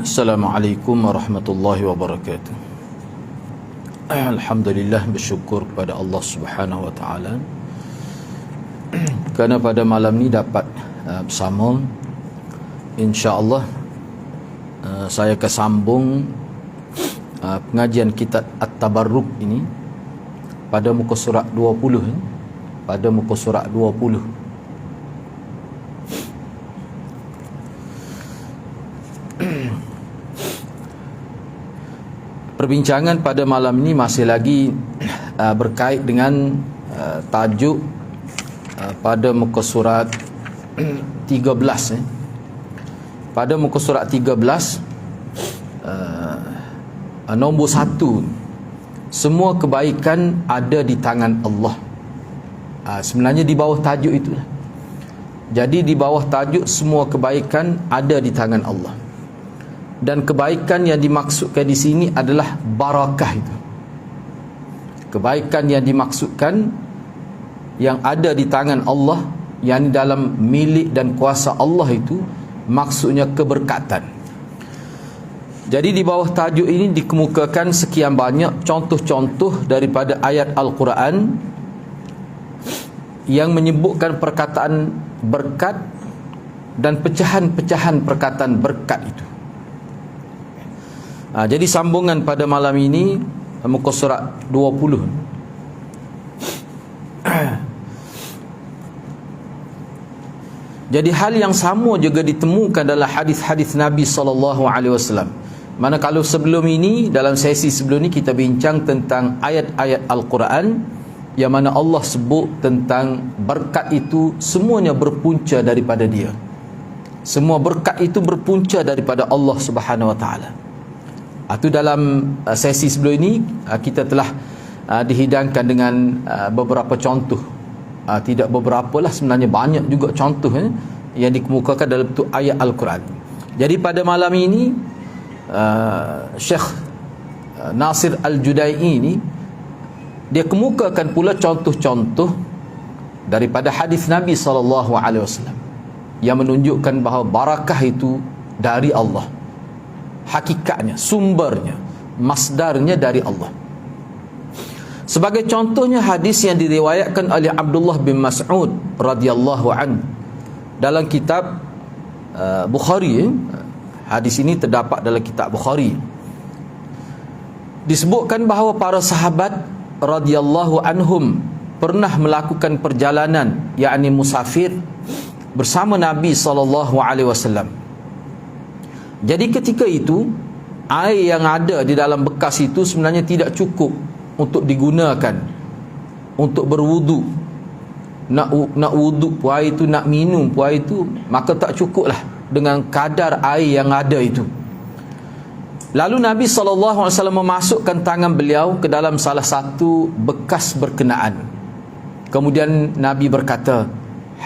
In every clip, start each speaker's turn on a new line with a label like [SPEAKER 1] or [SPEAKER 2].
[SPEAKER 1] Assalamualaikum warahmatullahi wabarakatuh. Alhamdulillah, bersyukur kepada Allah Subhanahu wa taala kerana pada malam ni dapat bersama. Insya-Allah saya akan sambung pengajian kitab At-Tabarruk ini pada muka surat 20 pada muka surat 20. Perbincangan pada malam ini masih lagi berkait dengan tajuk pada muka surat 13. Pada muka surat 13 nombor 1, semua kebaikan ada di tangan Allah. Sebenarnya di bawah tajuk itu. Jadi di bawah tajuk semua kebaikan ada di tangan Allah. Dan kebaikan yang dimaksudkan di sini adalah barakah itu. Kebaikan yang dimaksudkan yang ada di tangan Allah, yang dalam milik dan kuasa Allah itu maksudnya keberkatan. Jadi di bawah tajuk ini dikemukakan sekian banyak contoh-contoh daripada ayat Al-Quran yang menyebutkan perkataan berkat dan pecahan-pecahan perkataan berkat itu. Jadi sambungan pada malam ini muka surat 20. Jadi hal yang sama juga ditemukan dalam hadis-hadis Nabi SAW. Mana kalau sebelum ini, dalam sesi sebelum ini kita bincang tentang ayat-ayat Al-Quran yang mana Allah sebut tentang berkat itu semuanya berpunca daripada Dia. Semua berkat itu berpunca daripada Allah Subhanahu Wa Taala. Itu dalam sesi sebelum ini kita telah dihidangkan dengan beberapa contoh. Tidak beberapa lah, sebenarnya banyak juga contoh yang dikemukakan dalam bentuk ayat Al-Quran. Jadi pada malam ini Syekh Nasir Al-Judai'i ini dia kemukakan pula contoh-contoh daripada hadis Nabi SAW yang menunjukkan bahawa barakah itu dari Allah. Hakikatnya, sumbernya, masdarnya dari Allah. Sebagai contohnya hadis yang diriwayatkan oleh Abdullah bin Mas'ud radhiyallahu anhu dalam kitab Bukhari. Hadis ini terdapat dalam kitab Bukhari. Disebutkan bahawa para sahabat radhiyallahu anhum pernah melakukan perjalanan, yakni musafir, bersama Nabi SAW. Jadi ketika itu air yang ada di dalam bekas itu sebenarnya tidak cukup untuk digunakan untuk berwudu. Nak wudu pun air itu, nak minum pun air itu, maka tak cukuplah dengan kadar air yang ada itu. Lalu Nabi SAW memasukkan tangan beliau ke dalam salah satu bekas berkenaan. Kemudian Nabi berkata,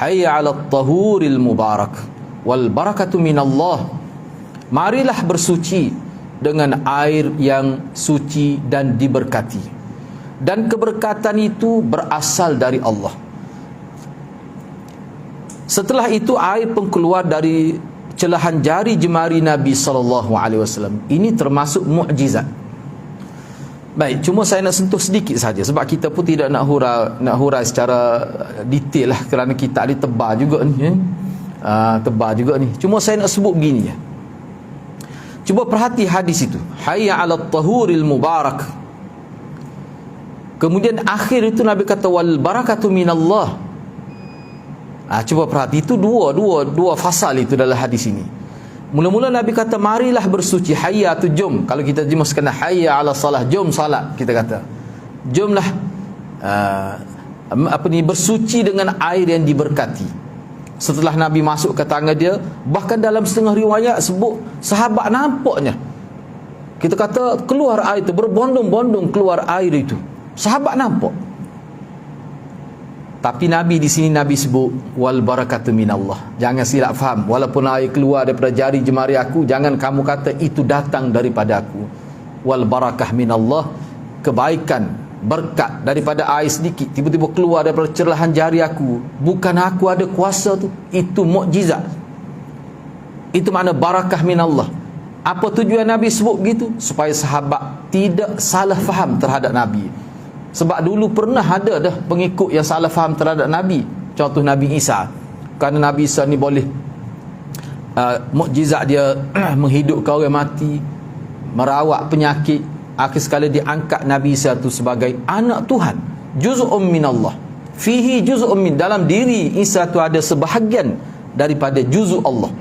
[SPEAKER 1] hayya 'alat tahuril mubarak wal barakatu minallah. Marilah bersuci dengan air yang suci dan diberkati, dan keberkatan itu berasal dari Allah. Setelah itu air pun keluar dari celahan jari jemari Nabi SAW. Ini termasuk mukjizat. Baik, cuma saya nak sentuh sedikit saja sebab kita pun tidak nak hurai secara detail lah, kerana kita ada tebal juga ni. Tebal juga ni. Cuma saya nak sebut begini je. Cuba perhati hadis itu, hayya 'alat tahuril mubarak. Kemudian akhir itu Nabi kata wal barakatu minallah. Cuba perhati, itu dua fasal itu dalam hadis ini. Mula-mula Nabi kata marilah bersuci, hayya tu jom. Kalau kita terjemahkan hayya 'ala salah, jom salat, kita kata jomlah bersuci dengan air yang diberkati. Setelah Nabi masuk ke tangan dia, bahkan dalam setengah riwayat sebut sahabat nampaknya, kita kata keluar air itu, berbondong-bondong keluar air itu, sahabat nampak. Tapi Nabi di sini Nabi sebut wal barakatu minallah. Jangan silap faham, walaupun air keluar daripada jari jemari aku, jangan kamu kata itu datang daripada aku. Wal barakah minallah, kebaikan, berkat daripada air sedikit tiba-tiba keluar daripada cerahan jari aku, bukan aku ada kuasa tu, itu mukjizat. Itu makna barakah minallah. Apa tujuan Nabi sebut begitu? Supaya sahabat tidak salah faham terhadap Nabi. Sebab dulu pernah ada dah pengikut yang salah faham terhadap Nabi. Contoh Nabi Isa. Kerana Nabi Isa ni boleh mukjizat dia menghidupkan orang mati, merawat penyakit. Akhir sekali diangkat Nabi Isa tu sebagai anak Tuhan, juz'un minallah, fihi juz'un min, dalam diri Isa tu ada sebahagian daripada juz'u Allah.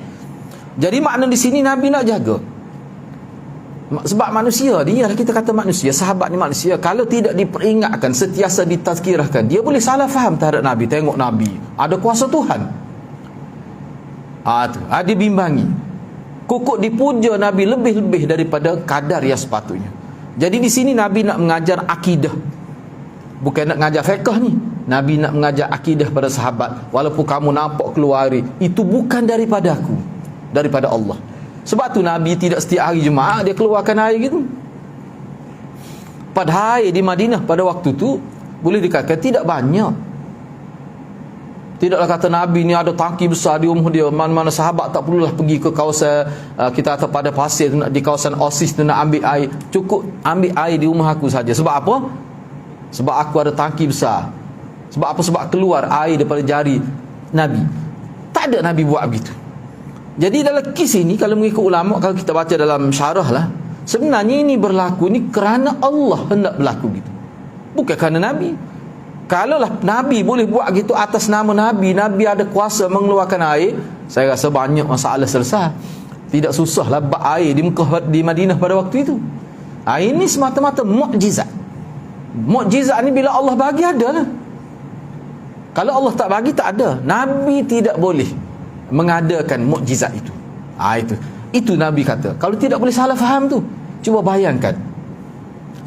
[SPEAKER 1] Jadi makna di sini Nabi nak jaga. Sebab manusia dia, kita kata manusia, sahabat ni manusia, kalau tidak diperingatkan, sentiasa ditazkirahkan, dia boleh salah faham terhadap Nabi. Tengok Nabi ada kuasa Tuhan, ada bimbangi, kukuk dipuja Nabi lebih-lebih daripada kadar yang sepatutnya. Jadi di sini Nabi nak mengajar akidah, bukan nak mengajar fiqh ni. Nabi nak mengajar akidah pada sahabat. Walaupun kamu nampak keluar hari, itu bukan daripada aku, daripada Allah. Sebab tu Nabi tidak setiap hari Jumaat dia keluarkan air gitu. Pada air di Madinah pada waktu tu boleh dikatakan tidak banyak. Tidaklah kata Nabi ni ada tangki besar di rumah dia, mana-mana sahabat tak perlulah pergi ke kawasan kita atau pada pasir tu, di kawasan Oasis tu nak ambil air. Cukup ambil air di rumah aku saja. Sebab apa? Sebab aku ada tangki besar. Sebab apa? Sebab keluar air daripada jari Nabi. Tak ada Nabi buat begitu. Jadi dalam kisah ini, kalau mengikut ulama, kalau kita baca dalam syarah lah, sebenarnya ini berlaku ni kerana Allah hendak berlaku gitu, bukan kerana Nabi. Kalaulah Nabi boleh buat gitu atas nama Nabi, Nabi ada kuasa mengeluarkan air, saya rasa banyak masalah selesai. Tidak susahlah bak air di Mekah, di Madinah pada waktu itu. Ini semata-mata mukjizat. Mukjizat ni bila Allah bagi ada lah. Kalau Allah tak bagi, tak ada. Nabi tidak boleh mengadakan mukjizat itu. Itu Nabi kata. Kalau tidak boleh salah faham tu. Cuba bayangkan,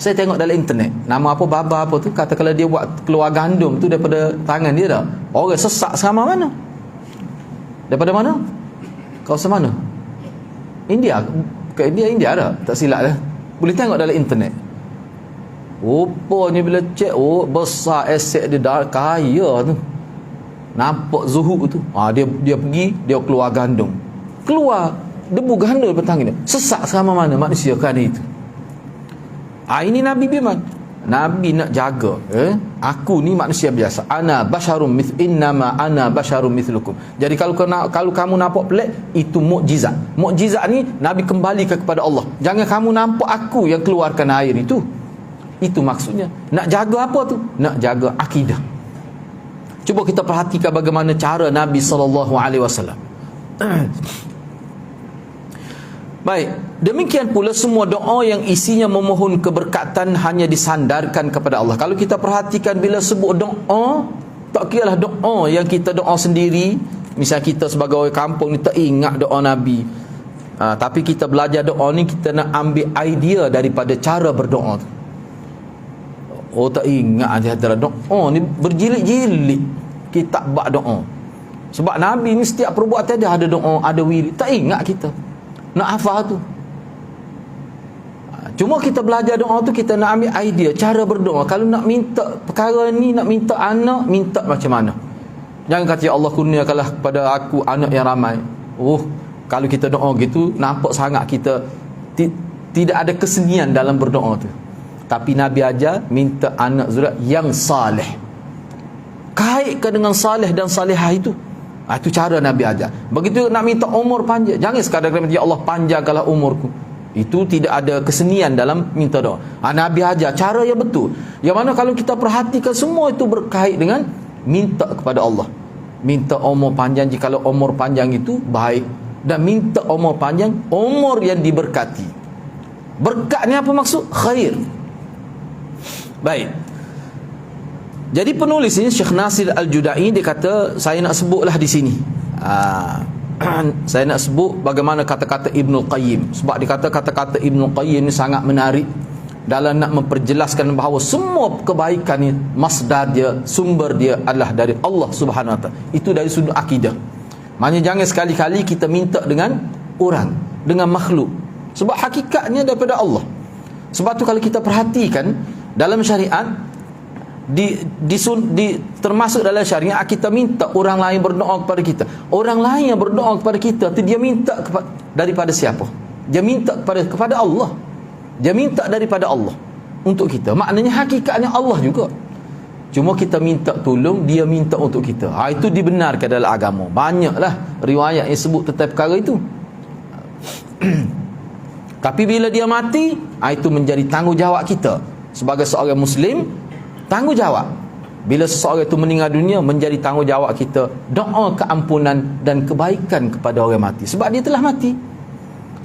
[SPEAKER 1] saya tengok dalam internet, nama apa, baba apa tu, kata kalau dia buat keluar gandum tu daripada tangan dia dah, orang sesak sama mana? Daripada mana? Kawasan mana? India. Ke India dah, tak silap dah. Boleh tengok dalam internet. Rupanya bila cek, besar aset dia dah, kaya tu. Nampak zuhud tu. Dia pergi, dia keluar gandum. Keluar debu gandum daripada tangan dia. Sesak sama mana manusia kerana itu. Ini Nabi biman. Nabi nak jaga, aku ni manusia biasa. Ana basyarum innama ana basyarum mithlukum. Jadi kalau kamu nampak pelik, itu mukjizat. Mukjizat ni Nabi kembalikan kepada Allah. Jangan kamu nampak aku yang keluarkan air itu. Itu maksudnya. Nak jaga apa tu? Nak jaga akidah. Cuba kita perhatikan bagaimana cara Nabi SAW. Baik, demikian pula semua doa yang isinya memohon keberkatan hanya disandarkan kepada Allah. Kalau kita perhatikan bila sebut doa, tak kiralah doa yang kita doa sendiri. Misal kita sebagai orang kampung ni tak ingat doa Nabi, tapi kita belajar doa ni, kita nak ambil idea daripada cara berdoa tu. Tak ingat antara doa ni berjilid-jilid kitab bab doa. Sebab Nabi ni setiap perbuatan dia ada doa, ada wirid. Tak ingat kita nak hafal tu. Cuma kita belajar doa tu, kita nak ambil idea cara berdoa. Kalau nak minta perkara ni, nak minta anak, minta macam mana? Jangan kata ya Allah kurniakanlah kepada aku anak yang ramai. Kalau kita doa gitu, nampak sangat kita tidak ada kesenian dalam berdoa tu. Tapi Nabi ajar minta anak zuriat yang saleh. Kaitkan dengan saleh dan salihah itu. Itu cara Nabi ajar. Begitu nak minta umur panjang, jangan sekadar minta ya Allah panjangkanlah umurku. Itu tidak ada kesenian dalam minta doa. Nabi ajar cara yang betul. Yang mana kalau kita perhatikan, semua itu berkait dengan minta kepada Allah. Minta umur panjang jikalau umur panjang itu baik, dan minta umur panjang, umur yang diberkati. Berkat ni apa maksud? Khair. Baik. Jadi penulis ini Syekh Nasir Al-Judai, dia kata, saya nak sebutlah di sini. Saya nak sebut bagaimana kata-kata Ibnul Qayyim. Sebab dia kata kata-kata Ibnul Qayyim ni sangat menarik dalam nak memperjelaskan bahawa semua kebaikan ni masdar dia, sumber dia adalah dari Allah Subhanahu Wa Taala. Itu dari sudut akidah. Maknanya jangan sekali-kali kita minta dengan orang, dengan makhluk. Sebab hakikatnya daripada Allah. Sebab tu kalau kita perhatikan dalam syariat, termasuk dalam syariat, kita minta orang lain berdoa kepada kita. Orang lain yang berdoa kepada kita tu, dia minta daripada siapa? Dia minta kepada Allah. Dia minta daripada Allah untuk kita. Maknanya hakikatnya Allah juga. Cuma kita minta tolong, dia minta untuk kita. Itu dibenarkan dalam agama. Banyaklah riwayat yang sebut tentang perkara itu. Tapi bila dia mati, itu menjadi tanggungjawab kita sebagai seorang Muslim. Tanggungjawab. Bila seseorang itu meninggal dunia, menjadi tanggungjawab kita doa keampunan dan kebaikan kepada orang mati. Sebab dia telah mati.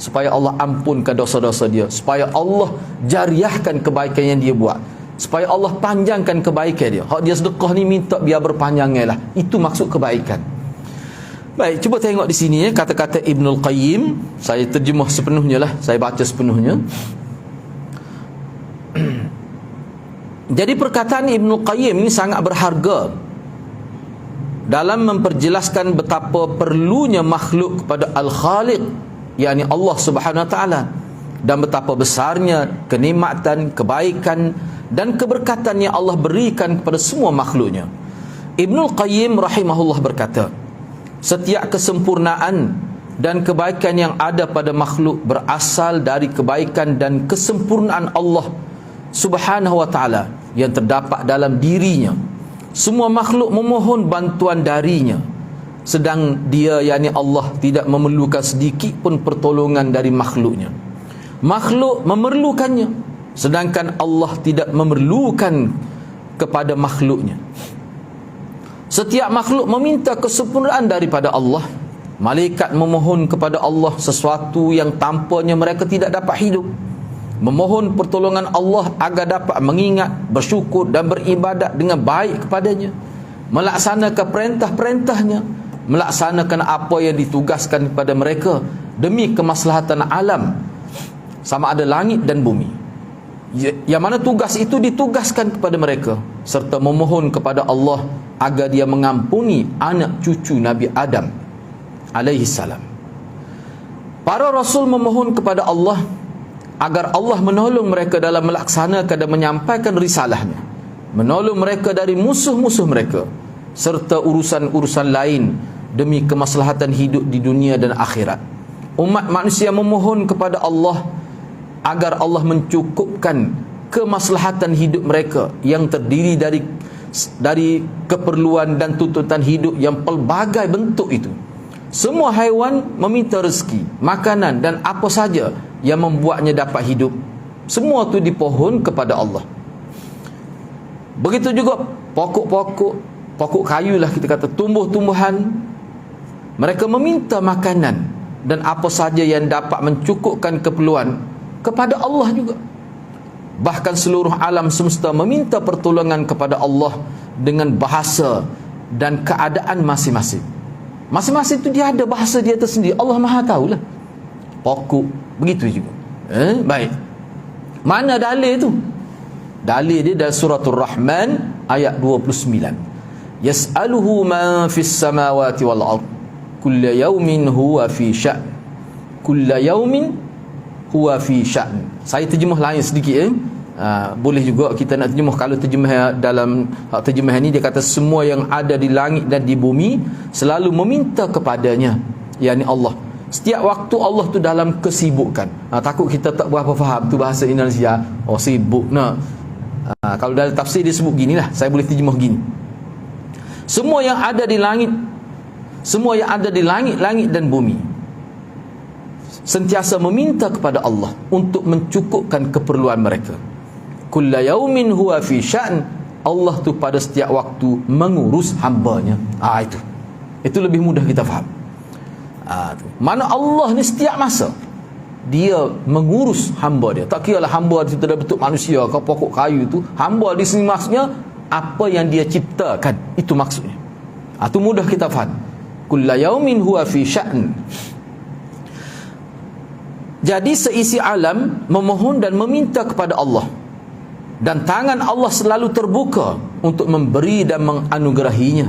[SPEAKER 1] Supaya Allah ampunkan dosa-dosa dia, supaya Allah jariahkan kebaikan yang dia buat, supaya Allah panjangkan kebaikan dia. Hak dia sedekah ni minta biar berpanjangnya lah. Itu maksud kebaikan. Baik, cuba tengok di sini kata-kata Ibnul Qayyim. Saya terjemah sepenuhnya lah, saya baca sepenuhnya. Jadi perkataan Ibnul Qayyim ini sangat berharga dalam memperjelaskan betapa perlunya makhluk kepada Al-Khaliq, yakni Allah Subhanahu Wa Taala, dan betapa besarnya kenikmatan, kebaikan dan keberkatan yang Allah berikan kepada semua makhluknya. Ibnul Qayyim rahimahullah berkata, setiap kesempurnaan dan kebaikan yang ada pada makhluk berasal dari kebaikan dan kesempurnaan Allah Subhanahu Wa Taala yang terdapat dalam dirinya. Semua makhluk memohon bantuan darinya, sedang dia, yakni Allah, tidak memerlukan sedikit pun pertolongan dari makhluknya. Makhluk memerlukannya, sedangkan Allah tidak memerlukan kepada makhluknya. Setiap makhluk meminta kesempurnaan daripada Allah. Malaikat memohon kepada Allah sesuatu yang tanpanya mereka tidak dapat hidup. Memohon pertolongan Allah agar dapat mengingat, bersyukur dan beribadat dengan baik kepadanya, melaksanakan perintah-perintahnya, melaksanakan apa yang ditugaskan kepada mereka demi kemaslahatan alam, sama ada langit dan bumi. Yang mana tugas itu ditugaskan kepada mereka, serta memohon kepada Allah agar dia mengampuni anak cucu Nabi Adam alaihi salam. Para rasul memohon kepada Allah agar Allah menolong mereka dalam melaksanakan dan menyampaikan risalahnya, menolong mereka dari musuh-musuh mereka, serta urusan-urusan lain demi kemaslahatan hidup di dunia dan akhirat. Umat manusia memohon kepada Allah agar Allah mencukupkan kemaslahatan hidup mereka yang terdiri dari keperluan dan tuntutan hidup yang pelbagai bentuk itu. Semua haiwan meminta rezeki, makanan dan apa saja yang membuatnya dapat hidup. Semua itu dipohon kepada Allah. Begitu juga pokok kayu lah, kita kata tumbuh-tumbuhan, mereka meminta makanan dan apa saja yang dapat mencukupkan keperluan kepada Allah juga. Bahkan seluruh alam semesta meminta pertolongan kepada Allah dengan bahasa dan keadaan masing-masing. Masing-masing itu dia ada bahasa dia tersendiri. Allah Maha tahulah. Pokok begitu juga. Baik. Mana dalil tu? Dalil dia dalam suratul Rahman ayat 29. Yas'aluhu man fis samawati wal ard kulla yawmin huwa fi sya'n. Kulla yawmin huwa fi sya'n. Saya terjemah lain sedikit. Boleh juga kita nak terjemah. Kalau terjemah dalam terjemah ini, dia kata semua yang ada di langit dan di bumi selalu meminta kepadanya, yakni Allah. Setiap waktu Allah tu dalam kesibukan. Takut kita tak berapa faham tu bahasa Indonesia. Oh, sibuk nak. Kalau dalam tafsir dia sebut ginilah, saya boleh terjemah gini. Semua yang ada di langit, semua yang ada di langit dan bumi sentiasa meminta kepada Allah untuk mencukupkan keperluan mereka. Kulla yaumin huwa fi sya'n. Allah tu pada setiap waktu mengurus hambanya. Itu lebih mudah kita faham. Mana Allah ni setiap masa dia mengurus hamba dia. Tak kira lah hamba itu dalam bentuk manusia ke pokok kayu tu. Hamba di sini maksudnya apa yang dia ciptakan, itu maksudnya. Itu mudah kita faham. Kulla yaumin huwa fi sya'n. Jadi seisi alam memohon dan meminta kepada Allah, dan tangan Allah selalu terbuka untuk memberi dan menganugerahinya.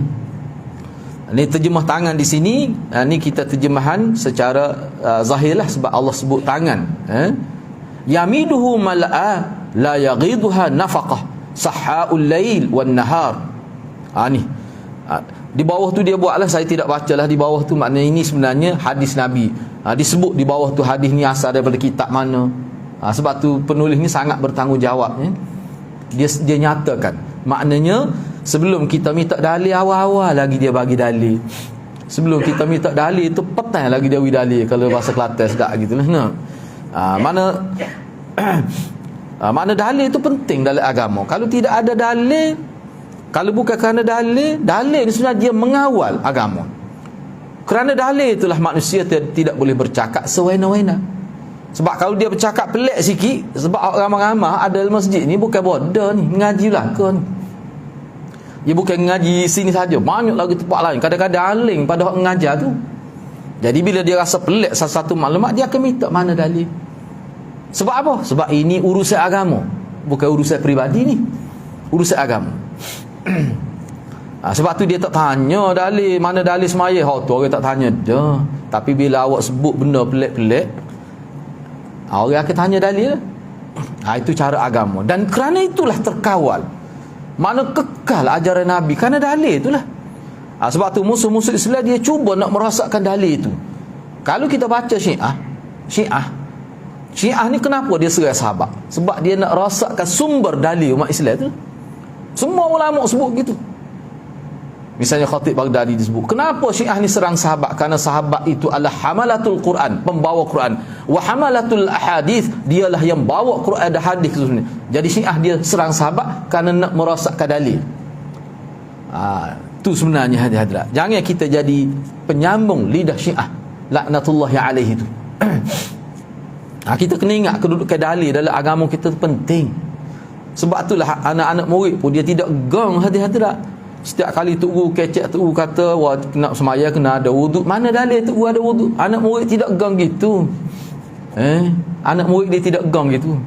[SPEAKER 1] Ini terjemah tangan di sini. Ini kita terjemahan secara zahir lah, sebab Allah sebut tangan. Yamiduhu mal'a la yaghiduha nafaqah sahhaul lail wan nahar. Di bawah tu dia buatlah, saya tidak bacalah di bawah tu, maknanya ini sebenarnya hadis Nabi. Disebut di bawah tu hadis ni asal daripada kitab mana. Sebab tu penulis ni sangat bertanggungjawab, ya. Dia nyatakan, maknanya sebelum kita minta dalil, awal-awal lagi dia bagi dalil. Sebelum kita minta dalil tu petang lagi dia bagi dalil, kalau bahasa Kelantan sedap gitulah. Mana dalil itu penting dalam agama. Kalau tidak ada dalil, kalau bukan kerana dalil ni sebenarnya dia mengawal agama. Kerana dalil itulah manusia tidak boleh bercakap sewena-wena. Sebab kalau dia bercakap pelik sikit, sebab orang ramai ada dalam masjid ni bukan bodoh ni, mengaji belaka ni. Dia bukan mengaji sini saja, banyak lagi tempat lain. Kadang-kadang aling pada orang mengajar tu. Jadi bila dia rasa pelik satu maklumat, dia akan minta mana dalil. Sebab apa? Sebab ini urusan agama, bukan urusan peribadi ni, urusan agama. Sebab tu dia tak tanya dalil, mana dalil semaya. Tu orang tak tanya dah. Tapi bila awak sebut benda pelik-pelik, orang akan tanya dalil. Itu cara agama. Dan kerana itulah terkawal, mana kekal ajaran Nabi, kerana dalil itulah. Sebab tu musuh-musuh Islam dia cuba nak merosakkan dalil itu. Kalau kita baca Syiah ni kenapa dia serang sahabat? Sebab dia nak rosakkan sumber dalil umat Islam tu. Semua ulama sebut gitu. Misalnya Khatib Baghdadi disebut, kenapa Syiah ni serang sahabat? Kerana sahabat itu adalah hamalatul Quran, pembawa Quran. Wa hamalatul ahadith, dialah yang bawa Quran dan hadis sebenarnya. Jadi Syiah dia serang sahabat kerana nak merosakkan dalil. Tu sebenarnya hadirat. Jangan kita jadi penyambung lidah Syiah laknatullahi alaihi tu. Kita kena ingat kedudukan dalil dalam agama kita tu penting. Sebab itulah anak-anak murid pun dia tidak gong hadirat. Setiap kali tok guru kecek, tok guru kata wah nak semaya kena ada wuduk. Mana dalil tok guru ada wuduk? Anak murid tidak gong gitu. Anak murid dia tidak gong gitu.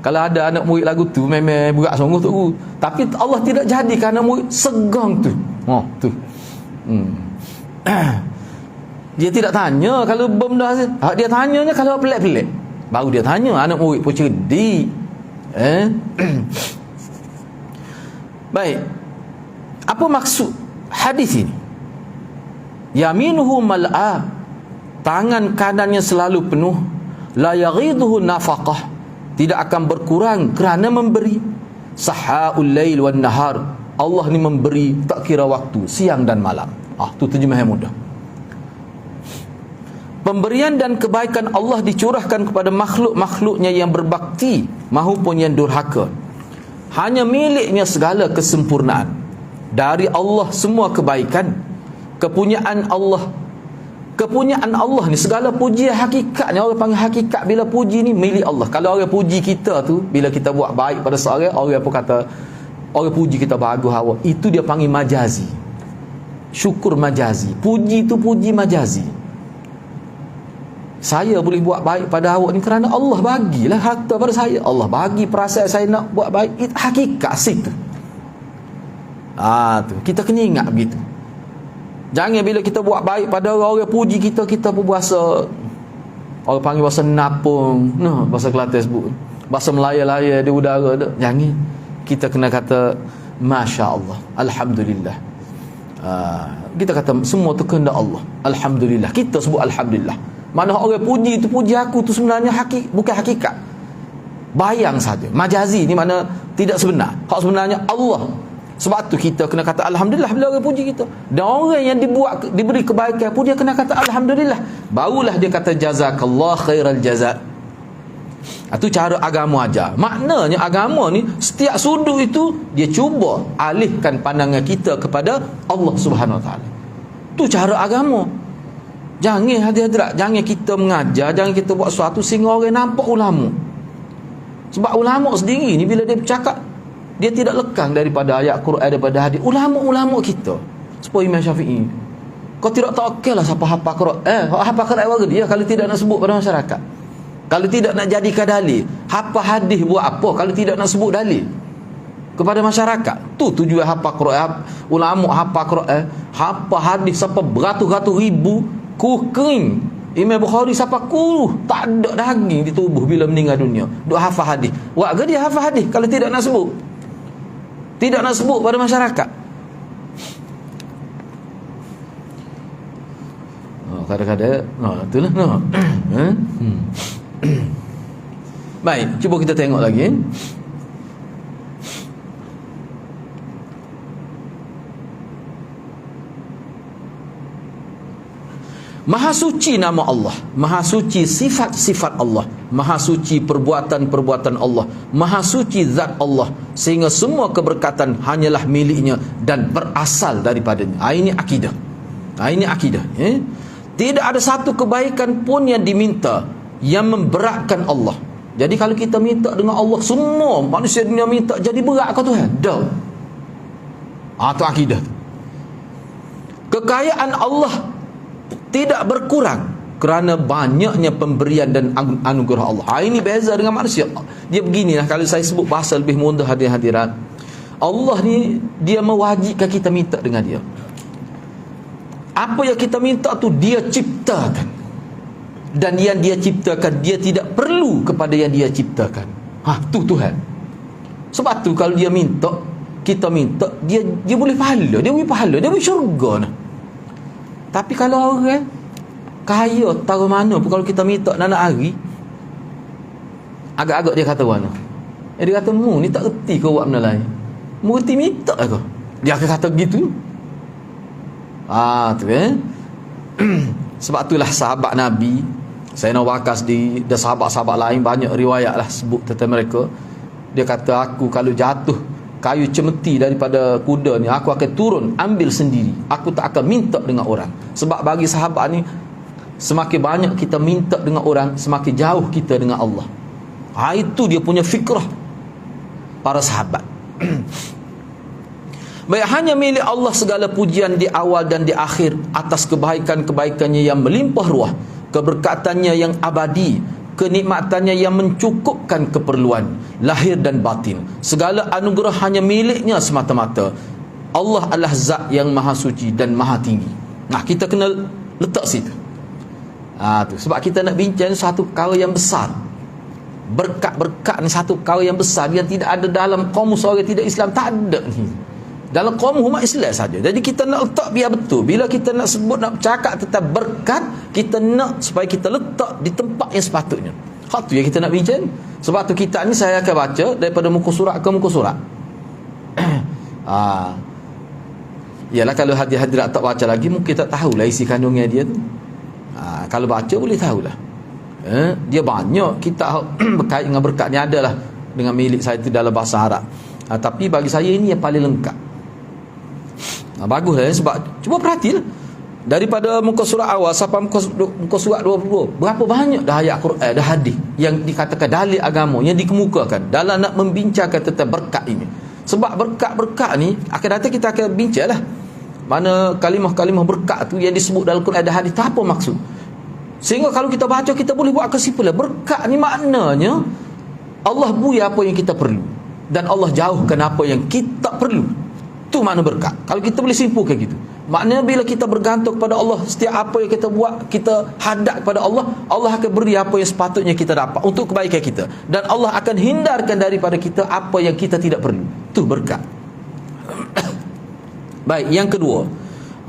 [SPEAKER 1] Kalau ada anak murid lagu tu memang berat sungguh tok guru. Tapi Allah tidak jadikan anak murid segong tu. Tu. Dia tidak tanya kalau benda dia tanyanya kalau pelik-pelik. Baru dia tanya, anak murid pun cerdik. Baik. Apa maksud hadis ini? Yaminuhu mal'a, tangan kanannya selalu penuh. La yaghiduhu nafaqah, tidak akan berkurang kerana memberi. Sahaul lail wan nahar, Allah ni memberi tak kira waktu, siang dan malam. Tu terjemah yang mudah. Pemberian dan kebaikan Allah dicurahkan kepada makhluk-makhluknya yang berbakti maupun yang durhaka. Hanya miliknya segala kesempurnaan. Dari Allah semua kebaikan, kepunyaan Allah. Kepunyaan Allah ni segala puji hakikatnya, orang panggil hakikat bila puji ni milik Allah. Kalau orang puji kita tu, bila kita buat baik pada seorang, orang pun kata orang puji kita bagus awak, itu dia panggil majazi. Syukur majazi. Puji tu puji majazi. Saya boleh buat baik pada awak ni kerana Allah bagilah harta pada saya. Allah bagi perasaan saya nak buat baik. Itu hakikat situ. Tu kita kena ingat begitu. Jangan bila kita buat baik pada orang puji kita, kita pun berasa, orang panggil bahasa napung, bahasa Kelantan sebut, bahasa Melaya-laya di udara tu. Jangan. Kita kena kata Masya Allah, Alhamdulillah. Kita kata semua tu kehendak Allah, Alhamdulillah. Kita sebut Alhamdulillah. Mana orang puji tu, puji aku tu sebenarnya bukan hakikat, bayang saja. Majazi ni mana tidak sebenar. Hak sebenarnya Allah. Sebab tu kita kena kata Alhamdulillah bila orang puji kita. Dan orang yang diberi kebaikan pun dia kena kata Alhamdulillah. Barulah dia kata jazakallah khairal jazak. Itu cara agama ajar. Maknanya agama ni setiap sudut itu dia cuba alihkan pandangan kita kepada Allah Subhanahu Wa Taala. Tu cara agama. Jangan hadirat, jangan kita mengajar, jangan kita buat sesuatu sehingga orang nampak ulama. Sebab ulama sendiri ni bila dia bercakap, dia tidak lekang daripada ayat Quran, daripada hadis. Ulama-ulama kita seperti Imam Syafi'i, kau tidak tahu okeylah siapa hafal Quran. Hafal Quran warga dia kalau tidak nak sebut pada masyarakat. Kalau tidak nak jadikan dalil, hafal hadis buat apa kalau tidak nak sebut dalil kepada masyarakat? Tu tujuan hafal Quran. Ulama hafal Quran, hafal hadis sampai beratus-ratus ribu, kering. Imam Bukhari sampai tak ada daging di tubuh bila meninggal dunia. Duk hafal hadis. Warga dia hafal hadis kalau tidak nak sebut. Tidak nak sebut pada masyarakat. kadang-kadang itulah Baik, cuba kita tengok lagi. Maha suci nama Allah, maha suci sifat-sifat Allah, maha suci perbuatan-perbuatan Allah, maha suci zat Allah, sehingga semua keberkatan hanyalah miliknya dan berasal daripadanya. Ini akidah. Ini akidah. Tidak ada satu kebaikan pun yang diminta yang memberatkan Allah. Jadi kalau kita minta dengan Allah, semua manusia dunia minta, jadi berat ke Tuhan? Tak. Itu akidah. Kekayaan Allah tidak berkurang kerana banyaknya pemberian dan anugerah Allah. Ini beza dengan manusia. Dia beginilah, kalau saya sebut bahasa lebih mudah hadirin-hadirat, Allah ni dia mewajibkan kita minta dengan dia. Apa yang kita minta tu dia ciptakan, dan yang dia ciptakan dia tidak perlu kepada yang dia ciptakan. Tu Tuhan. Sebab tu kalau dia minta, kita minta, dia boleh pahala, dia boleh syurga nah. Tapi kalau orang kaya taruh mana pun, kalau kita minta nak hari, agak-agak dia kata mana? Dia kata, mu ni tak erti kau buat benda lain. Mu erti minta ke? Dia akan kata gitu. Tu Sebab itulah sahabat Nabi, Sayyidina Abu Bakar dan sahabat-sahabat lain, banyak riwayat lah sebut tentang mereka. Dia kata, aku kalau jatuh kayu cemeti daripada kuda ni, aku akan turun ambil sendiri, aku tak akan minta dengan orang. Sebab bagi sahabat ni, semakin banyak kita minta dengan orang, semakin jauh kita dengan Allah. Itu dia punya fikrah para sahabat. Baik, hanya milik Allah segala pujian di awal dan di akhir atas kebaikan-kebaikannya yang melimpah ruah, keberkatannya yang abadi, kenikmatannya yang mencukupkan keperluan lahir dan batin. Segala anugerah hanya miliknya semata-mata. Allah adalah zat yang maha suci dan maha tinggi. Kita kena letak situ. Tu. Sebab kita nak bincang satu perkara yang besar. Berkat-berkat ni satu perkara yang besar yang tidak ada dalam kaum orang tidak Islam. Tak ada ni. Dalam kaum umat Islam saja. Jadi kita nak letak biar betul. Bila kita nak sebut, nak bercakap tentang berkat, kita nak supaya kita letak di tempat yang sepatutnya. Itu yang kita nak bincang. Sebab tu kitab ni saya akan baca daripada muka surat ke muka surat. Yalah, kalau hadirat tak baca lagi, mungkin tak tahulah isi kandungnya dia tu. Kalau baca boleh tahulah. Dia banyak kitab berkait dengan berkat ni, adalah dengan milik saya tu dalam bahasa Arab. Tapi bagi saya ini yang paling lengkap. Baguslah, sebab cuba perhatilah daripada muka surat awal sampai muka surat 22, berapa banyak dah ayat Quran, dah hadis yang dikatakan dalil agama yang dikemukakan dalam nak membincangkan tentang berkat ini. Sebab berkat-berkat ni akan datang kita akan bincanglah mana kalimah-kalimah berkat tu yang disebut dalam Quran dan hadis, apa maksud. Sehingga kalau kita baca, kita boleh buat kesimpulan berkat ni maknanya Allah beri apa yang kita perlu dan Allah jauhkan apa yang kita perlu. Itu makna berkat. Kalau kita boleh simpulkan gitu, maknanya bila kita bergantung kepada Allah, setiap apa yang kita buat, kita hadap kepada Allah, Allah akan beri apa yang sepatutnya kita dapat untuk kebaikan kita, dan Allah akan hindarkan daripada kita apa yang kita tidak perlu. Itu berkat. Baik, yang kedua,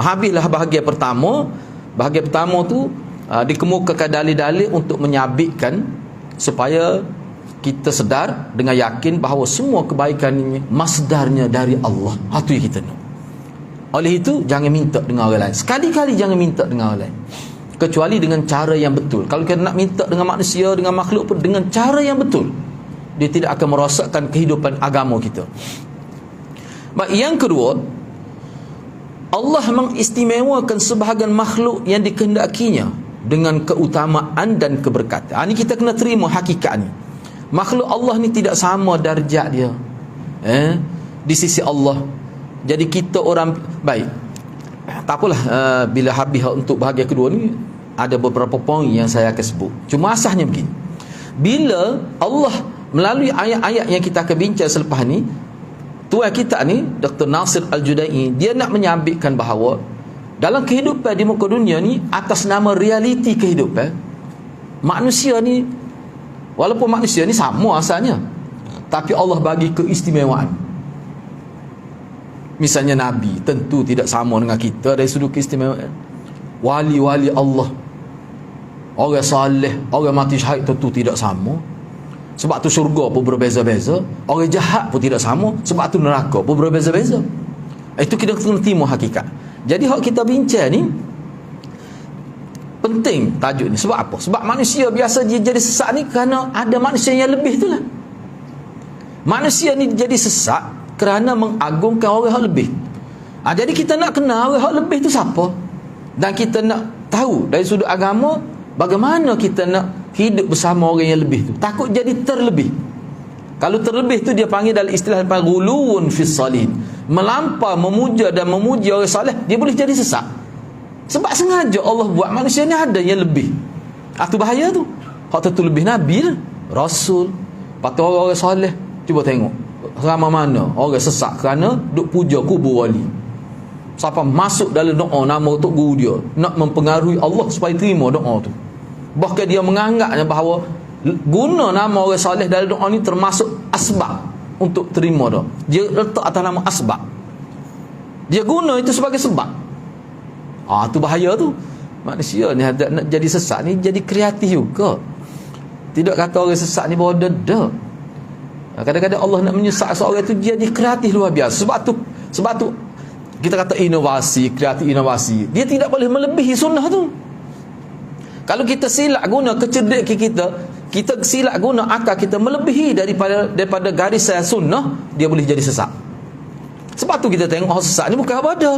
[SPEAKER 1] habislah bahagian pertama. Bahagian pertama tu dikemukakan dalil-dalil untuk menyabitkan supaya kita sedar dengan yakin bahawa semua kebaikan ini masdarnya dari Allah. Itu yang kita nak. Oleh itu, jangan minta dengan orang lain. Sekali-kali jangan minta dengan orang lain, kecuali dengan cara yang betul. Kalau kita nak minta dengan manusia, dengan makhluk pun, dengan cara yang betul, dia tidak akan merosakkan kehidupan agama kita. Baik, yang kedua, Allah mengistimewakan sebahagian makhluk yang dikehendakinya dengan keutamaan dan keberkatan. Ini kita kena terima hakikat ni. Makhluk Allah ni tidak sama darjat dia di sisi Allah. Jadi kita orang baik, tak apalah, bila habis untuk bahagian kedua ni ada beberapa poin yang saya akan sebut. Cuma asasnya begini, bila Allah melalui ayat-ayat yang kita akan bincang selepas ni, tuan kita ni Dr. Nasir Al-Judai, dia nak menyabitkan bahawa dalam kehidupan di muka dunia ni, atas nama realiti kehidupan, manusia ni, walaupun manusia ni sama asalnya, tapi Allah bagi keistimewaan. Misalnya Nabi tentu tidak sama dengan kita dari sudut keistimewaan. wali-wali Allah, orang saleh, orang mati syahid tentu tidak sama. Sebab tu syurga pun berbeza-beza. Orang jahat pun tidak sama. Sebab tu neraka pun berbeza-beza. Itu kita kena terima hakikat. Jadi hak kita bincang ni penting tajuk ni. Sebab apa? Sebab manusia biasa dia jadi sesat ni kerana ada manusia yang lebih tu lah. Manusia ni jadi sesat kerana mengagungkan orang yang lebih. Jadi kita nak kenal orang yang lebih tu siapa, dan kita nak tahu dari sudut agama bagaimana kita nak hidup bersama orang yang lebih tu. Takut jadi terlebih. Kalau terlebih tu dia panggil dalam istilah ghuluwun fis salin, melampau memuja dan memuji orang soleh, dia boleh jadi sesat. Sebab sengaja Allah buat manusia ni ada yang lebih. Tu bahaya tu. Hak tu lebih nabi lah, rasul, patut orang-orang soleh. Cuba tengok ramai mana orang sesat kerana duk puja kubur wali. Siapa masuk dalam doa nama untuk guru dia, nak mempengaruhi Allah supaya terima doa tu. Bahkan dia menganggapnya bahawa guna nama orang soleh dalam doa ni termasuk asbab untuk terima doa. Dia letak atas nama asbab. Dia guna itu sebagai sebab. Tu bahaya tu. Manusia ni nak jadi sesat ni jadi kreatif juga. Tidak kata orang sesat ni bawa dedak. Kadang-kadang Allah nak menyesat seorang itu jadi kreatif luar biasa. Sebab tu kita kata inovasi, kreatif inovasi. Dia tidak boleh melebihi sunnah tu. Kalau kita silap guna kecerdasan kita silap guna akal kita melebihi daripada garisan sunnah, dia boleh jadi sesat. Sebab tu kita tengok orang sesat ni bukan apa ada.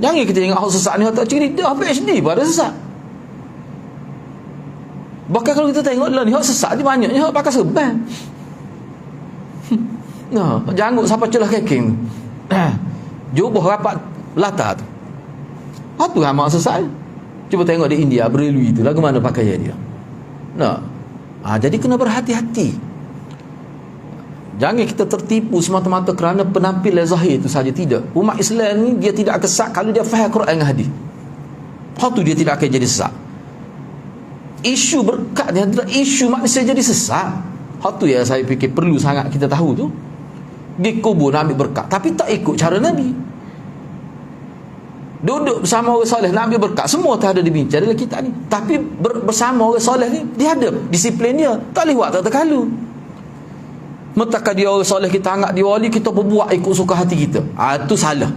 [SPEAKER 1] Jangan kita tengok orang sesat ni tak cerita PhD pada sesat. Bahkan kalau kita tengok lah ni hak sesat ni banyaknya hak pakai serban. Janggut siapa celah keking. Jubah rapat latar tu. Tu ramai sesat. Cuba tengok di India, Berelui tu lagu mana pakaian dia. Jadi kena berhati-hati. Jangan kita tertipu semata-mata kerana penampilan zahir itu saja. Tidak. Umat Islam ni dia tidak akan sesat kalau dia faham Quran dan hadis. Tu dia tidak akan jadi sesat. Isu berkat ni adalah isu manusia jadi sesat. Tu yang saya fikir perlu sangat kita tahu tu. Di kubur nak ambil berkat, tapi tak ikut cara Nabi. Duduk bersama orang soleh nak ambil berkat, semua tak ada dibincang dalam kitab ni. Tapi bersama orang soleh ni, dia ada disiplin dia. Tak boleh buat tak terkalu. Mentakkan dia orang soleh, kita anggap dia wali, kita berbuat ikut suka hati kita. Itu salah.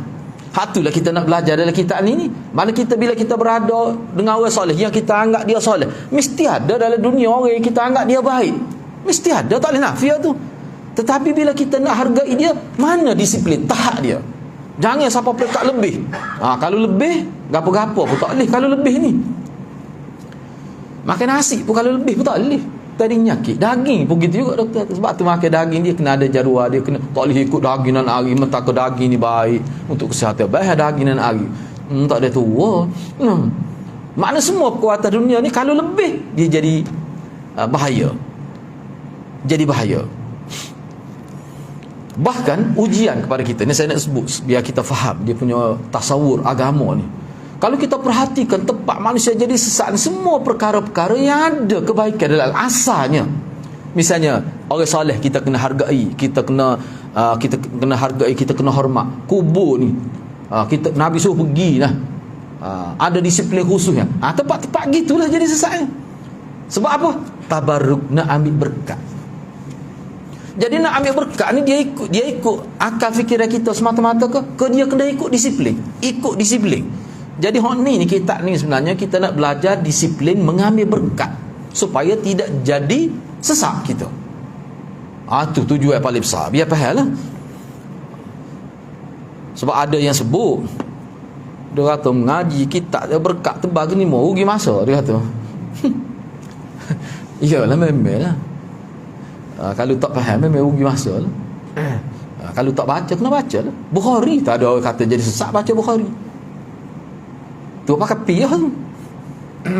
[SPEAKER 1] Itulah kita nak belajar dalam kitab ni. Mana kita bila kita berada dengan orang soleh yang kita anggap dia soleh, mesti ada dalam dunia orang yang kita anggap dia baik. Mesti ada, tak boleh nafiah tu. Tetapi bila kita nak hargai dia, mana disiplin tahap dia. Jangan siapa pekat lebih. Kalau lebih, gapo-gapo pun tak boleh. Kalau lebih ni makan nasi pun kalau lebih pun tak boleh. Tadi nyakit daging pun gitu juga doktor. Sebab tu makan daging dia kena ada jadual. Dia kena tak boleh ikut daging dan hari. Mentah ke daging ni baik untuk kesihatan. Baik daging dan hari. Tak ada tua. Makna semua perkuatan dunia ni kalau lebih, dia jadi bahaya. Jadi bahaya. Bahkan ujian kepada kita ni, saya nak sebut biar kita faham dia punya tasawur agama ni. Kalau kita perhatikan tempat manusia jadi sesat, semua perkara-perkara yang ada kebaikan dalam asalnya. Misalnya orang soleh kita kena hargai, kita kena hargai, kita kena hormat. Kubur ni kita Nabi suruh pergi lah. Ada disiplin khususnya. Tempat-tempat gitulah jadi sesat. Sebab apa? Tabarruk, nak ambil berkat. Jadi nak ambil berkat ni dia ikut akal fikiran kita semata-mata ke dia kena ikut disiplin. Ikut disiplin. Jadi hak ni kitab ni sebenarnya kita nak belajar disiplin mengambil berkat supaya tidak jadi sesat kita. Tu tujuan yang paling besar. Biar faham lah. Sebab ada yang sebut, dia kata mengaji kitab dia berkat tebal ni mau rugi masa, dia kata. Iyalah memang lah. Kalau tak faham memang rugi masa lah. Kalau tak baca kena baca lah. Bukhari tak ada orang kata jadi sesat baca Bukhari. Tu pakai piyah tu.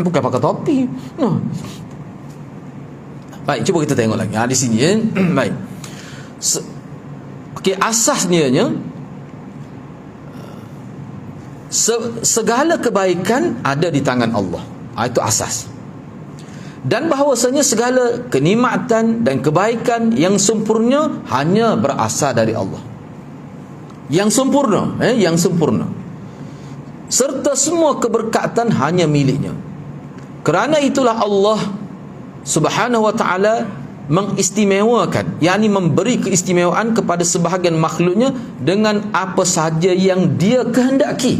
[SPEAKER 1] Bukan pakai topi. Baik, cuba kita tengok lagi. Di sini baik. Okey, asasnya segala kebaikan ada di tangan Allah. Itu asas. Dan bahawasanya segala kenikmatan dan kebaikan yang sempurna hanya berasal dari Allah. Yang sempurna, yang sempurna. serta semua keberkatan hanya miliknya. Kerana itulah Allah Subhanahu wa ta'ala mengistimewakan, yakni memberi keistimewaan kepada sebahagian makhluknya dengan apa sahaja yang dia kehendaki.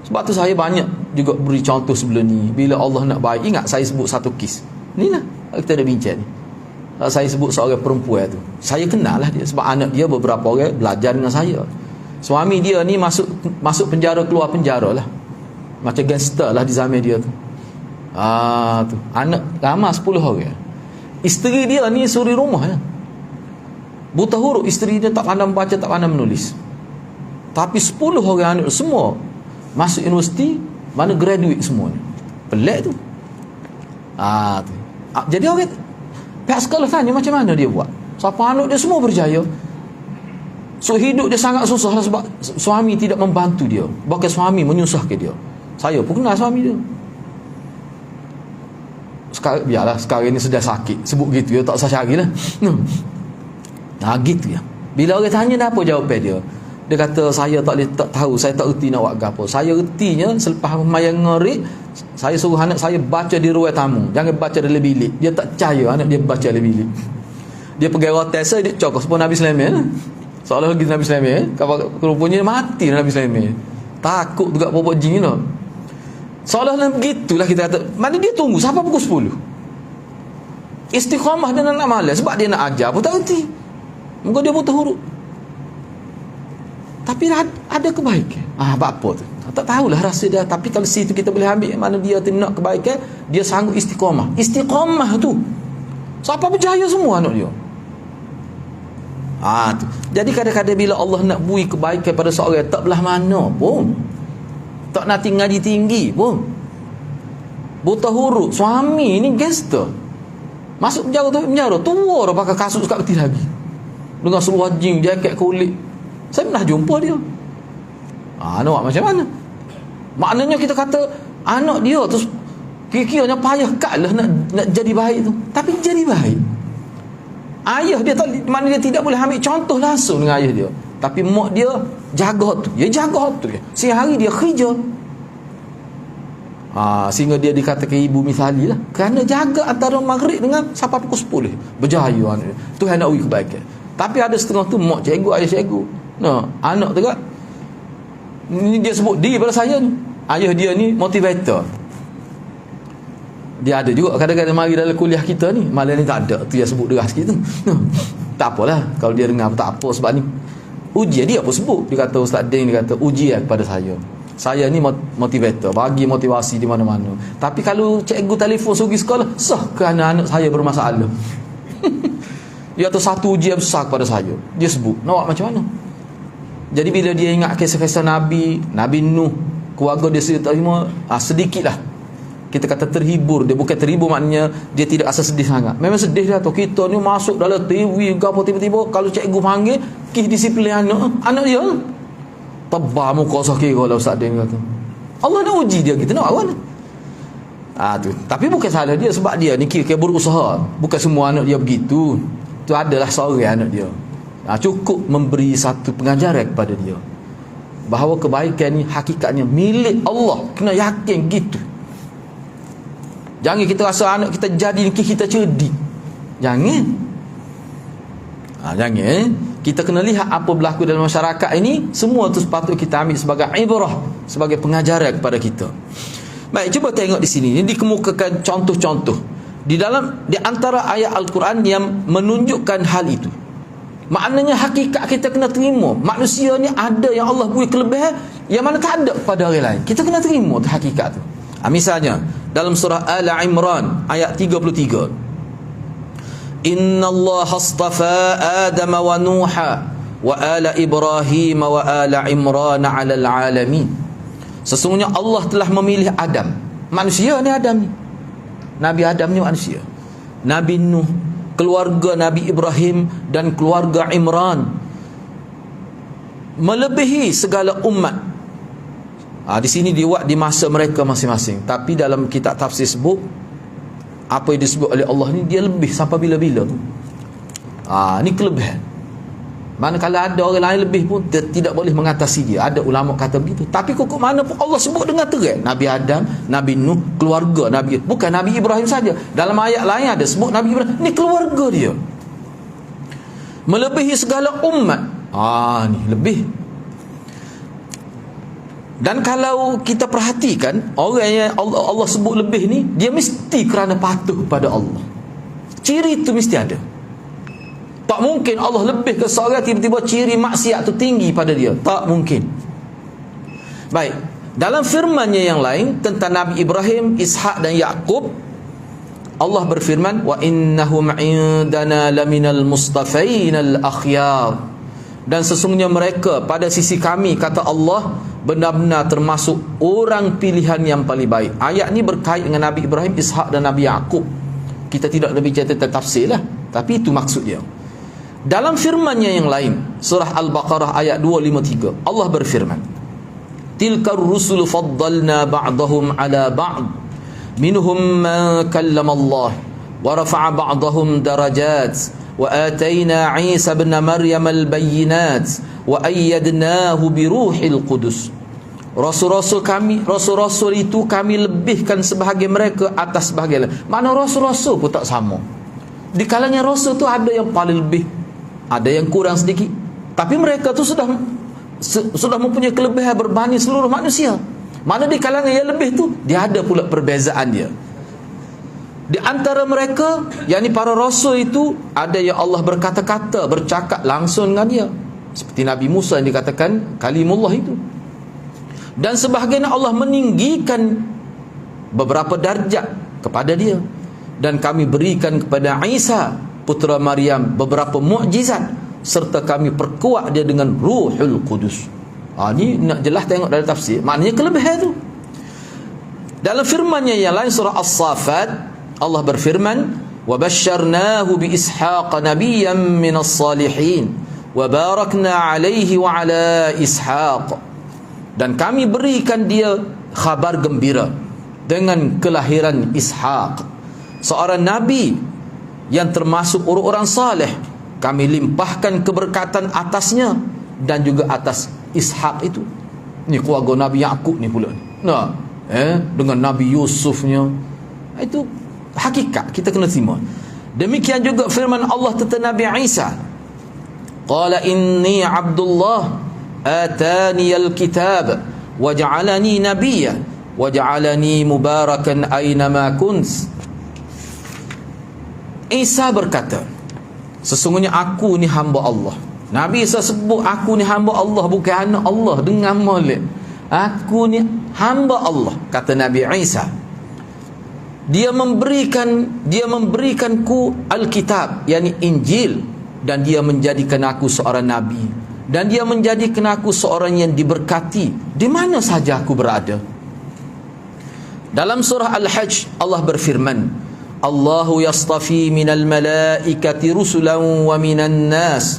[SPEAKER 1] Sebab tu saya banyak juga beri contoh sebelum ni. Bila Allah nak baik, ingat saya sebut satu kes ni lah, kita ada bincang ni. Saya sebut seorang perempuan tu, saya kenal lah dia, sebab anak dia beberapa orang belajar dengan saya. Suami dia ni masuk penjara, keluar penjara lah, macam gangster lah di zaman dia tu. Tu anak ramai 10 orang. Isteri dia ni suri rumah ya. Buta huruf, isteri dia tak pandai membaca, tak pandai menulis. Tapi 10 orang anak semua masuk universiti, mana graduate semua ni. Pelik tu. Tu. Jadi orang pihak sekolah tanya macam mana dia buat. Siapa anak dia semua berjaya. So hidup dia sangat susah lah, sebab suami tidak membantu dia. Bahkan suami menyusahkan dia. Saya pun kenal suami dia. Sekarang, biarlah sekarang ni sedang sakit, sebut gitu ya, tak usah cari lah. Gitu ya. Bila orang tanya dah apa jawapan dia, dia kata saya tak tahu, saya tak erti nak buat apa. Saya ertinya selepas mayang ngeri, saya suruh anak saya baca di ruang tamu, jangan baca dalam bilik. Dia tak percaya anak dia baca dalam bilik. Dia pergi rotes saya, dia cokok sepuluh Nabi Sulaiman. Seolah lagi Nabi Sulaiman, kalau rupanya mati Nabi Sulaiman. Takut juga popok jin tu. Seolah-olah begitulah kita kata. Mana dia tunggu sampai pukul 10. Istiqamah dia nak malas, sebab dia nak ajar pun tak erti. Mungkin dia buta huruf. Tapi ada kebaikan. Apa tu? Tak tahulah rasa dia. Tapi kalau situ kita boleh ambil mana dia nak kebaikan, dia sanggup istiqamah. Istiqamah tu, siapa berjaya semua anak dia. Tu. Jadi kadang-kadang bila Allah nak bui kebaikan pada seorang, tak belah mana pun, tak nak tinggal di tinggi pun, buta huruf, suami ni gangster, masuk penjara tua dah pakai kasut kat peti lagi, dengan seluar jing, jaket kulit. Saya pernah jumpa dia. Nak buat macam mana? Maknanya kita kata anak dia terus kira-kiranya payah kat lah nak jadi baik tu, tapi jadi baik. Ayah dia tak, maknanya dia tidak boleh ambil contoh langsung dengan ayah dia, tapi mak dia jaga tu. Dia jaga tu dia. Sehari dia kerja. Sehingga dia dikatakan ibu misali lah, kerana jaga antara maghrib dengan sampai pukul 10. Berjaya anak dia. Tuhan nak beri kebaikan. Tapi ada setengah tu mak cikgu, ayah cikgu. Anak tu kan, ni dia sebut diri pada saya ni, ayah dia ni motivator. Dia ada juga kadang-kadang mari dalam kuliah kita ni, malam ni tak ada tu yang sebut deras sikit tu. Tak apalah kalau dia dengar, tak apa, sebab ni ujian dia pun sebut. Dia kata Ustaz Ding, dia kata ujian kepada saya ni motivator, bagi motivasi di mana-mana. Tapi kalau cikgu telefon suruh pergi sekolah, sah kerana anak saya bermasalah. Dia kata satu ujian besar kepada saya. Dia sebut, nak buat macam mana? Jadi bila dia ingat kisah-kisah Nabi Nuh, keluarga dia terima, sedikit lah kita kata terhibur. Dia bukan terhibur maknanya dia tidak rasa sedih sangat. Memang sedih dia tu. Kita ni masuk dalam TV ke apa, tiba-tiba kalau cikgu panggil kis disiplin anak dia tebal muka sakit kalau Ustaz dia kata. Allah nak uji dia, kita nak awal. Tu. Tapi bukan salah dia, sebab dia ni kira berusaha. Bukan semua anak dia begitu. Tu adalah seorang anak dia. Cukup memberi satu pengajaran kepada dia bahawa kebaikan ni hakikatnya milik Allah. Kena yakin gitu. Jangan kita rasa anak kita jadi ni kita cerdik. Jangan. Jangan. Kita kena lihat apa berlaku dalam masyarakat ini. Semua tu sepatut kita ambil sebagai ibrah, sebagai pengajaran kepada kita. Baik, cuba tengok di sini. Ini dikemukakan contoh-contoh di antara ayat Al-Quran yang menunjukkan hal itu. Maknanya hakikat kita kena terima. Manusia ni ada yang Allah beri kelebihan yang mana tak ada pada orang lain. Kita kena terima tu hakikat tu. Misalnya dalam surah Al-Imran ayat 33, Inna Allah astafa Adam wa Nuha wa ala Ibrahim wa ala Imran ala alamin. Sesungguhnya Allah telah memilih Adam. Manusia ni Adam ni, Nabi Adam ni manusia. Nabi Nuh, keluarga Nabi Ibrahim dan keluarga Imran, melebihi segala umat. Di sini diwak di masa mereka masing-masing. Tapi dalam kitab tafsir sebut, apa yang disebut oleh Allah ni dia lebih sampai bila-bila tu. Ni kelebihan. Manakala ada orang lain lebih pun tidak boleh mengatasi dia. Ada ulama kata begitu. Tapi kok mana pun Allah sebut dengan terang. Nabi Adam, Nabi Nuh, keluarga Nabi. Bukan Nabi Ibrahim saja. Dalam ayat lain ada sebut Nabi Ibrahim. Ni keluarga dia. Melebihi segala umat. Ni lebih. Dan kalau kita perhatikan, orang yang Allah sebut lebih ni, dia mesti kerana patuh pada Allah. Ciri itu mesti ada. Tak mungkin Allah lebih ke seorang tiba-tiba ciri maksiat tu tinggi pada dia. Tak mungkin. Baik. Dalam firman-Nya yang lain tentang Nabi Ibrahim, Ishak dan Yaqub, Allah berfirman, wa innahum indana laminal mustafainal akhyar. Dan sesungguhnya mereka pada sisi kami, kata Allah, benar-benar termasuk orang pilihan yang paling baik. Ayat ni berkait dengan Nabi Ibrahim, Ishak dan Nabi Yaqub. Kita tidak lebih cerita tentang tafsir lah, tapi itu maksud dia. Dalam firman-Nya yang lain, surah Al-Baqarah ayat 253, Allah berfirman, tilkar rusul faddalna ba'dahum ala ba'd minhum man kallama Allah wa rafa'a ba'dahum darajat wa atayna Isa ibn Maryam al-bayyinat wa ayyadnahu bi ruhil qudus. Rasul-rasul kami, rasul-rasul itu kami lebihkan sebahagian mereka atas sebahagian lain. Mana rasul-rasul pun tak sama. Di kalangan rasul tu ada yang paling lebih, ada yang kurang sedikit. Tapi mereka tu sudah mempunyai kelebihan berbanding seluruh manusia. Mana di kalangan yang lebih tu, dia ada pula perbezaan dia. Di antara mereka, yakni para rasul itu, ada yang Allah berkata-kata, bercakap langsung dengan dia. Seperti Nabi Musa yang dikatakan kalimullah itu. Dan sebahagian Allah meninggikan beberapa darjat kepada dia. Dan kami berikan kepada Isa putera Maryam beberapa mukjizat, serta kami perkuat dia dengan Ruhul Qudus. Ni nak jelas tengok dalam tafsir, maknanya kelebihan tu. Dalam firman-Nya yang lain surah As-Saffat, Allah berfirman, wa basyarnahu bi Ishaq nabiyyan minas salihin wa barakna alaihi wa ala Ishaq. Dan kami berikan dia khabar gembira dengan kelahiran Ishaq, seorang nabi yang termasuk orang-orang saleh. Kami limpahkan keberkatan atasnya dan juga atas Ishaq itu. Ni keluarga Nabi Yaqub ni pula. Dengan Nabi Yusufnya. Itu hakikat, kita kena terima. Demikian juga firman Allah tentang Nabi Isa. Qala inni Abdullah ataniyal kitab waj'alani nabiyya waj'alani mubarakan aynama kunt. Isa berkata, sesungguhnya aku ni hamba Allah. Nabi Isa sebut aku ni hamba Allah, bukan anak Allah dengan molek. Aku ni hamba Allah, kata Nabi Isa. Dia memberikanku Alkitab, yakni Injil, dan dia menjadikan aku seorang nabi, dan dia menjadikan aku seorang yang diberkati di mana saja aku berada. Dalam surah Al-Hajj Allah berfirman, Allahu yastafi minal malaikati rusulan wa minan nas.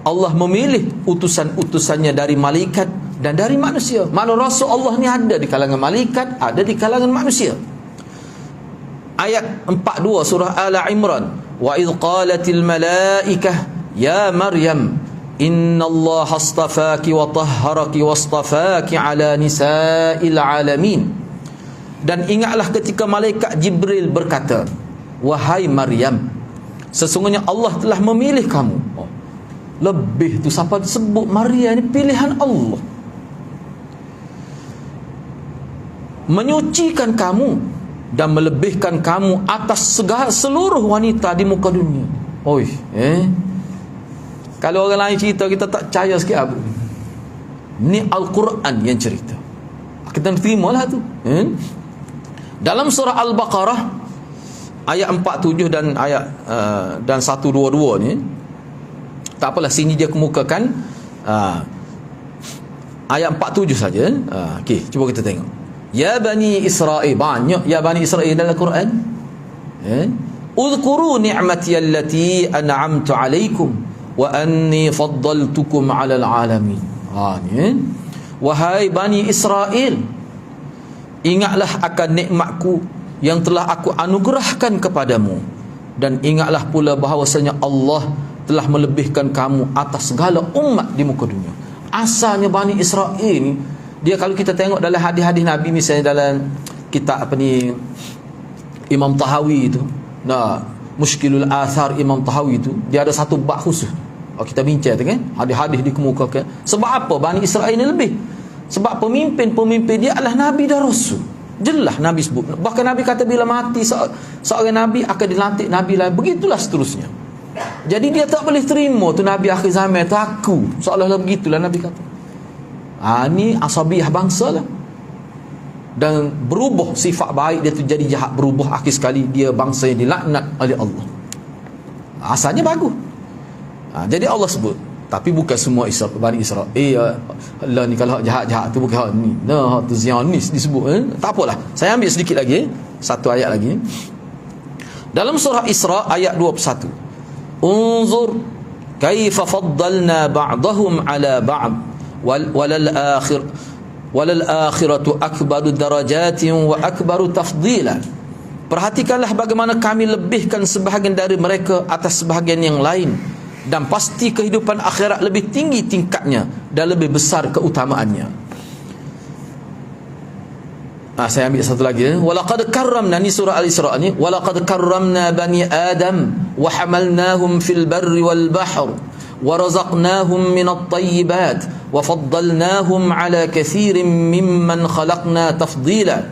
[SPEAKER 1] Allah memilih utusan-utusannya dari malaikat dan dari manusia. Mana rasul Allah ni ada di kalangan malaikat, ada di kalangan manusia. Ayat 42 surah Al-Imran, wa idh qalatil malaikah ya Maryam innallaha astafaki wa tahharaki wastafaki ala nisa'il alamin. Dan ingatlah ketika malaikat Jibril berkata, wahai Maryam, sesungguhnya Allah telah memilih kamu. Lebih tu siapa sebut Maryam ni pilihan Allah, menyucikan kamu dan melebihkan kamu atas segala seluruh wanita di muka dunia. Kalau orang lain cerita kita tak percaya sikit apa. Ni Al-Quran yang cerita, kita terimalah tu. Dalam surah Al-Baqarah ayat 47 dan ayat dan 122 ni, tak apalah, sini dia kemukakan ayat 47 saja. Okey, cuba kita tengok. Ya Bani Israel, banyak ya Bani Israel dalam Quran. Udhkuru ni'mati allati an'amtu alaikum wa anni faddaltukum 'alal alamin. Wahai Bani Israel, ingatlah akan nikmatku yang telah aku anugerahkan kepadamu, dan ingatlah pula bahawasanya Allah telah melebihkan kamu atas segala umat di muka dunia. Asalnya Bani Israel ni, dia kalau kita tengok dalam hadis-hadis Nabi, misalnya dalam kitab Imam Tahawi itu, Mushkilul Athar Imam Tahawi itu, dia ada satu bab khusus. Kita bincang tu kan, hadis-hadis dikemukakan. Sebab apa Bani Israel ni lebih? Sebab pemimpin dia adalah Nabi dan Rasul. Jelas Nabi sebut. Bahkan Nabi kata bila mati seorang Nabi akan dilantik Nabi lain. Begitulah seterusnya. Jadi dia tak boleh terima tu Nabi akhir zaman tu aku. Seolah-olah begitulah Nabi kata. Ni asabiah bangsa lah. Dan berubah sifat baik dia tu jadi jahat, berubah akhir sekali dia bangsa yang dilaknat oleh Allah. Asalnya bagus. Jadi Allah sebut, tapi bukan semua Bani Israel. Allah ni kalau jahat-jahat tu bukan hak ni. Hak tu Zionis disebut. Tak apalah. Saya ambil sedikit lagi, satu ayat lagi. Dalam surah Isra ayat 21. Unzur kaifa faddalna ba'dahum ala ba'd walal akhiratu akbaru darajatin wa akbaru tafdila. Perhatikanlah bagaimana kami lebihkan sebahagian dari mereka atas sebahagian yang lain, dan pasti kehidupan akhirat lebih tinggi tingkatnya dan lebih besar keutamaannya. Saya ambil satu lagi. Walaqad karramna, ni surah Al-Isra ni. Walaqad karramna bani Adam wa hamalnahum fil barri wal bahr wa razaqnahum minat tayyibat wa faddalnahum ala kathirin mimman khalaqna tafdila.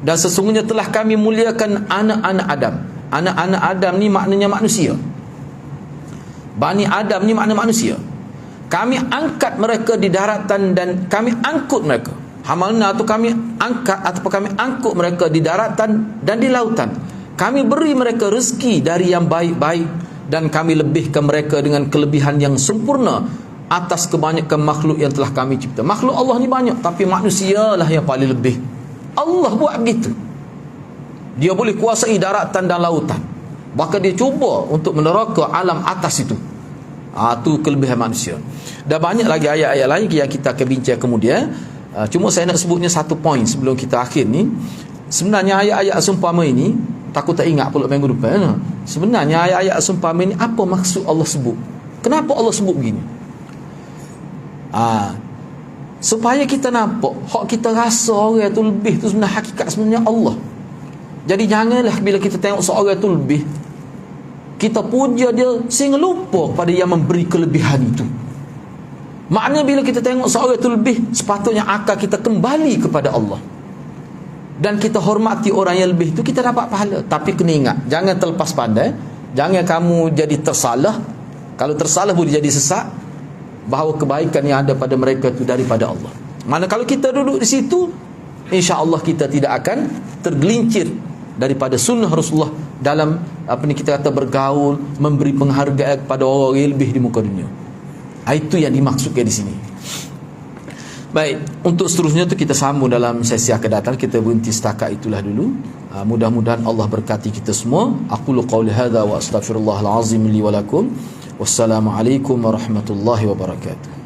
[SPEAKER 1] Dan sesungguhnya telah kami muliakan anak-anak Adam. Anak-anak Adam ni maknanya manusia. Bani Adam ni makna manusia. Kami angkat mereka di daratan dan kami angkut mereka. Hamalna tu kami angkat atau kami angkut mereka di daratan dan di lautan. Kami beri mereka rezeki dari yang baik-baik dan kami lebihkan mereka dengan kelebihan yang sempurna atas kebanyakan makhluk yang telah kami cipta. Makhluk Allah ni banyak, tapi manusia lah yang paling lebih. Allah buat begitu. Dia boleh kuasai daratan dan lautan. Bahkan dia cuba untuk meneraka alam atas itu. Itu kelebihan manusia. Dan banyak lagi ayat-ayat lain yang kita akan bincang kemudian. Cuma saya nak sebutnya satu poin sebelum kita akhir ni. Sebenarnya ayat-ayat seumpama ini, takut tak ingat pula minggu depan. Sebenarnya ayat-ayat seumpama ini, apa maksud Allah sebut? Kenapa Allah sebut begini? Supaya kita nampak, hak kita rasa orang tu lebih tu sebenarnya hakikat sebenarnya Allah. Jadi janganlah bila kita tengok seorang tu lebih, kita puja dia sehingga lupa pada yang memberi kelebihan itu. Maknanya bila kita tengok seorang itu lebih, sepatutnya akal kita kembali kepada Allah. Dan kita hormati orang yang lebih itu, kita dapat pahala. Tapi kena ingat, jangan terlepas pandai. Jangan kamu jadi tersalah. Kalau tersalah boleh jadi sesat, bahawa kebaikan yang ada pada mereka itu daripada Allah. Mana kalau kita duduk di situ, insya-Allah kita tidak akan tergelincir daripada sunnah Rasulullah dalam kita kata bergaul, memberi penghargaan kepada orang yang lebih di muka dunia. Itu yang dimaksudkan di sini. Baik, untuk seterusnya tu kita sambung dalam sesi akan datang. Kita berhenti setakat itulah dulu. Mudah-mudahan Allah berkati kita semua. Aqulu qawli hadza wa astaghfirullahal azim li wa lakum. Wassalamualaikum warahmatullahi wabarakatuh.